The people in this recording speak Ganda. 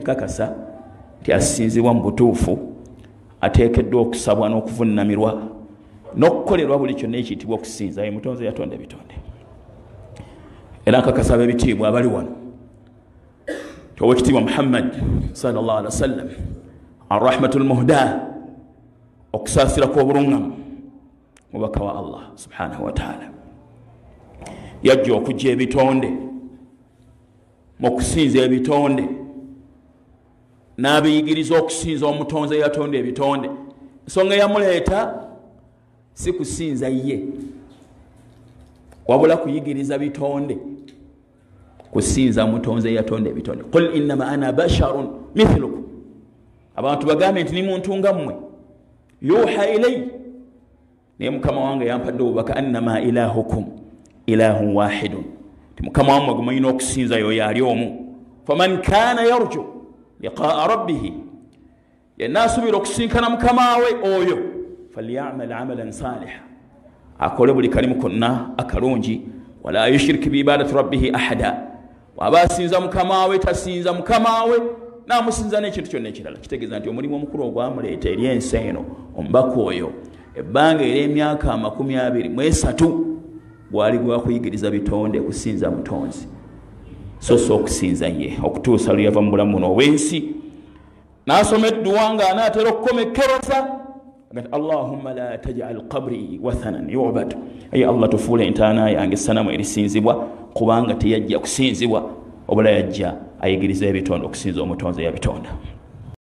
nkakasa nti asinzibwa mu butuufu ateekeddwa okusabwa n'okuvunamirwa n'okukolerwa buli kyonna ekiyitibwa okusinza ye mutonzi yatonda ebitonde. Era nkakasa ab'ebitiibwa abali wano owekitiibwa Muhammad sallallahu alaihi wasallam arrahmatul muhda okusaasira kw'obuluŋŋamu mubaka wa Allah subhanahu wa ta'ala yajja okujja ebitonde mu kusinza ebitonde n'abiyigiriza okusinza omutonzi eyatonda ebitonde. Ensonga yamuleeta si kusinza ye wabula kuyigiriza bitonde kusinza mutonzi eyatonda ebitonde. Qul innama ana basharun mithlukum, abantu bagambe nti ni muntu nga mmwe, yuha ilay, naye mukama wange yampadde obubaka annama ilahukum ilahun wahidun, ti mukama wammwe gwe mulina okusinza yoyo ali omu. Faman kana yarju liqaa rabbihi, yenna asuubira okusinkana mukama we oyo falyamal amalan saliha, akole buli kalimu konna akalungi, wala yushrik biibadati rabbihi ahada, waba asinza mukama we tasinza mukama we namusinza n'ekintu kyonna ekirala. Kitegeeza nti omulimu omukulu ogwamuleeta eri ensi eno omubaka oyo ebbanga ery'emyaka 23 gwali gwakuyigiriza bitonde kusinza mutonzi so okusinza ye okutuusa lwe yava mu bulamu buno obw'ensi n'asoma edduwa ng'anaatera okukomekereza agati Allahumma la taj'al qabri wathanan yu'bad, ayi Allah tufuule entaana yange essanamu erisinzibwa, kubanga teyajja kusinzibwa obula yajja ayigiriza ebitonde okusinza omutonzi eyabitonda.